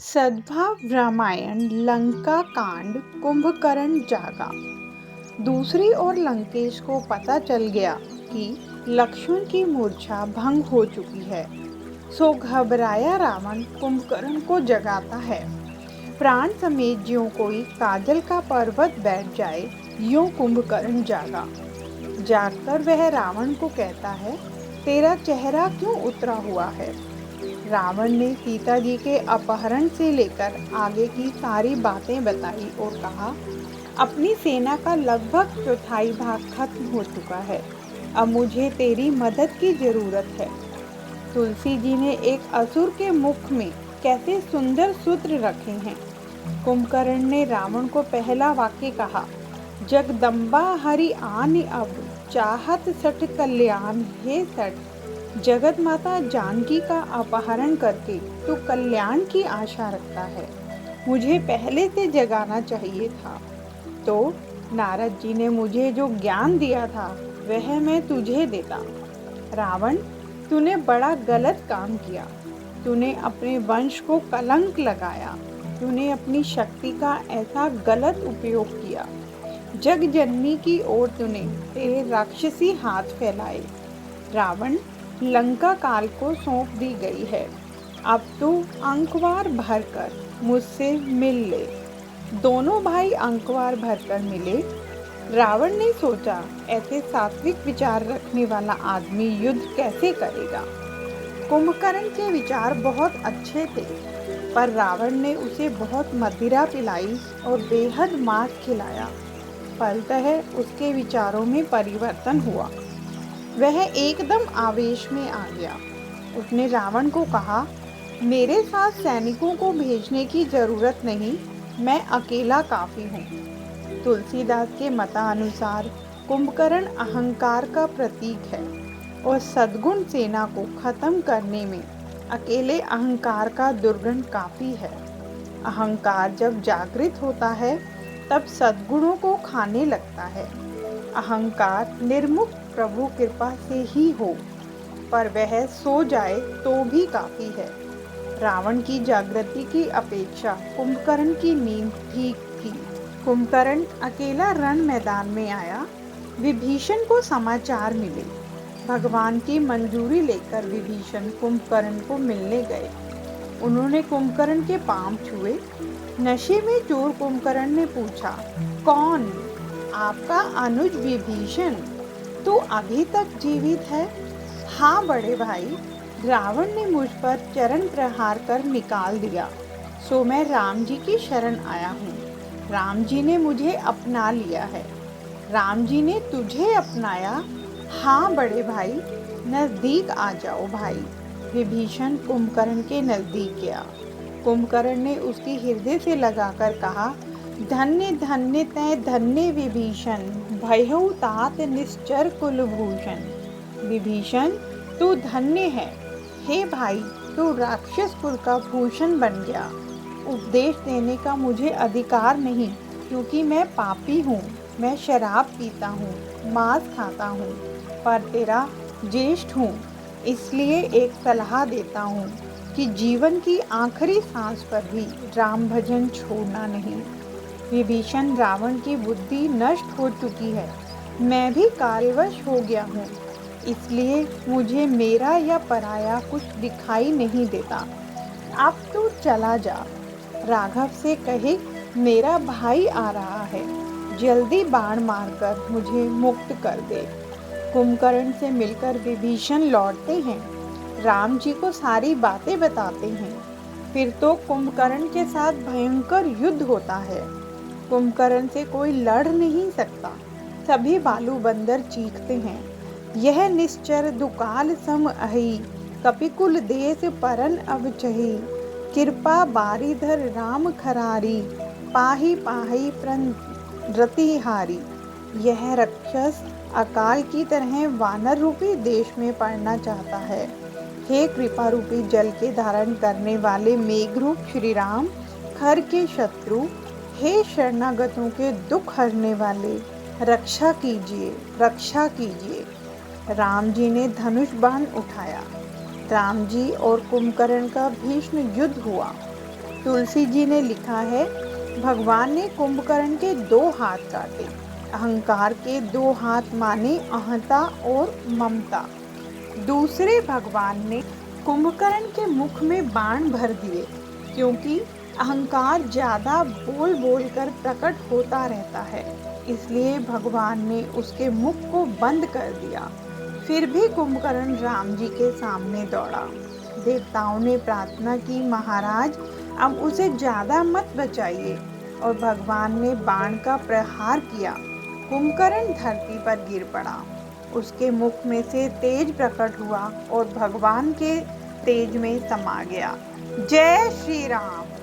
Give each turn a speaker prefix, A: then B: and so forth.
A: सद्भाव रामायण लंका कांड कुंभकर्ण जागा। दूसरी ओर लंकेश को पता चल गया कि लक्ष्मण की मूर्छा भंग हो चुकी है। सो घबराया रावण कुंभकर्ण को जगाता है। प्राण समेत ज्यों कोई काजल का पर्वत बैठ जाए, यूं कुंभकर्ण जागा। जागकर वह रावण को कहता है, तेरा चेहरा क्यों उतरा हुआ है। रावण ने सीता जी के अपहरण से लेकर आगे की सारी बातें बताई और कहा, अपनी सेना का लगभग चौथाई भाग खत्म हो चुका है। अब मुझे तेरी मदद की जरूरत है। तुलसी जी ने एक असुर के मुख में कैसे सुंदर सूत्र रखे हैं। कुंभकर्ण ने रावण को पहला वाक्य कहा, जगदम्बा हरि आन अब चाहत सठ कल्याण। हे सठ, जगत माता जानकी का अपहरण करके तू कल्याण की आशा रखता है। मुझे पहले से जगाना चाहिए था। तो नारद जी ने मुझे जो ज्ञान दिया था वह मैं तुझे देता। रावण, तूने बड़ा गलत काम किया। तूने अपने वंश को कलंक लगाया। तूने अपनी शक्ति का ऐसा गलत उपयोग किया। जग जननी की ओर तूने तेरे राक्षसी हाथ फैलाए। रावण, लंका काल को सौंप दी गई है। अब तू अंकवार भरकर मुझसे मिल ले। दोनों भाई अंकवार भरकर मिले। रावण ने सोचा, ऐसे सात्विक विचार रखने वाला आदमी युद्ध कैसे करेगा। कुंभकर्ण के विचार बहुत अच्छे थे, पर रावण ने उसे बहुत मदिरा पिलाई और बेहद मांस खिलाया। फलतः उसके विचारों में परिवर्तन हुआ। वह एकदम आवेश में आ गया। उसने रावण को कहा, मेरे साथ सैनिकों को भेजने की जरूरत नहीं, मैं अकेला काफी हूँ। तुलसीदास के मतानुसार कुंभकर्ण अहंकार का प्रतीक है और सद्गुण सेना को खत्म करने में अकेले अहंकार का दुर्गुण काफी है। अहंकार जब जागृत होता है तब सद्गुणों को खाने लगता है। अहंकार निर्मुक्त प्रभु कृपा से ही हो, पर वह सो जाए तो भी काफी है। रावण की जागृति की अपेक्षा कुंभकर्ण की नींद ठीक थी। कुंभकर्ण अकेला रण मैदान में आया। विभीषण को समाचार मिले। भगवान की मंजूरी लेकर विभीषण कुंभकर्ण को मिलने गए। उन्होंने कुंभकर्ण के पांव छुए। नशे में चूर कुंभकर्ण ने पूछा, कौन? आपका अनुज विभीषण। तू अभी तक जीवित है? हाँ बड़े भाई, रावण ने मुझ पर चरण प्रहार कर निकाल दिया, सो मैं राम जी की शरण आया हूँ। राम जी ने मुझे अपना लिया है। राम जी ने तुझे अपनाया? हाँ बड़े भाई, नजदीक आ जाओ भाई। विभीषण कुंभकर्ण के नजदीक गया। कुंभकर्ण ने उसकी हृदय से लगाकर कहा, धन्य धन्य तै धन्य विभीषण, भयहु तात निश्चर कुलभूषण। विभीषण, तू धन्य है। हे भाई, तू राक्षस कुल का भूषण बन गया। उपदेश देने का मुझे अधिकार नहीं, क्योंकि मैं पापी हूँ। मैं शराब पीता हूँ, मांस खाता हूँ, पर तेरा ज्येष्ठ हूँ। इसलिए एक सलाह देता हूँ कि जीवन की आखिरी सांस पर भी राम भजन छोड़ना नहीं। विभीषण, रावण की बुद्धि नष्ट हो चुकी है। मैं भी कार्यवश हो गया हूँ, इसलिए मुझे मेरा या पराया कुछ दिखाई नहीं देता। अब तू चला जा। राघव से कहे, मेरा भाई आ रहा है, जल्दी बाण मारकर मुझे मुक्त कर दे। कुंभकर्ण से मिलकर विभीषण लौटते हैं। राम जी को सारी बातें बताते हैं। फिर तो कुंभकर्ण के साथ भयंकर युद्ध होता है। कुंभकर्ण से कोई लड़ नहीं सकता। सभी बालू बंदर चीखते हैं, यह निश्चर दुकाल सम अहि, कपिकुल देश परन अब चही। कृपा बारीधर राम खरारी, पाही पाही प्रण रतिहारी। यह राक्षस अकाल की तरह वानर रूपी देश में पड़ना चाहता है। हे कृपा रूपी जल के धारण करने वाले मेघरूप श्री राम, खर के शत्रु, हे शरणागतों के दुख हरने वाले, रक्षा कीजिए, रक्षा कीजिए। राम जी ने धनुष बाण उठाया। राम जी और कुंभकर्ण का भीषण युद्ध हुआ। तुलसी जी ने लिखा है, भगवान ने कुंभकर्ण के 2 हाथ काटे। अहंकार के 2 हाथ माने अहंता और ममता। दूसरे भगवान ने कुंभकर्ण के मुख में बाण भर दिए, क्योंकि अहंकार ज्यादा बोल बोल कर प्रकट होता रहता है, इसलिए भगवान ने उसके मुख को बंद कर दिया। फिर भी कुंभकर्ण राम जी के सामने दौड़ा। देवताओं ने प्रार्थना की, महाराज अब उसे ज्यादा मत बचाइए, और भगवान ने बाण का प्रहार किया। कुंभकर्ण धरती पर गिर पड़ा। उसके मुख में से तेज प्रकट हुआ और भगवान के तेज में समा गया। जय श्री राम।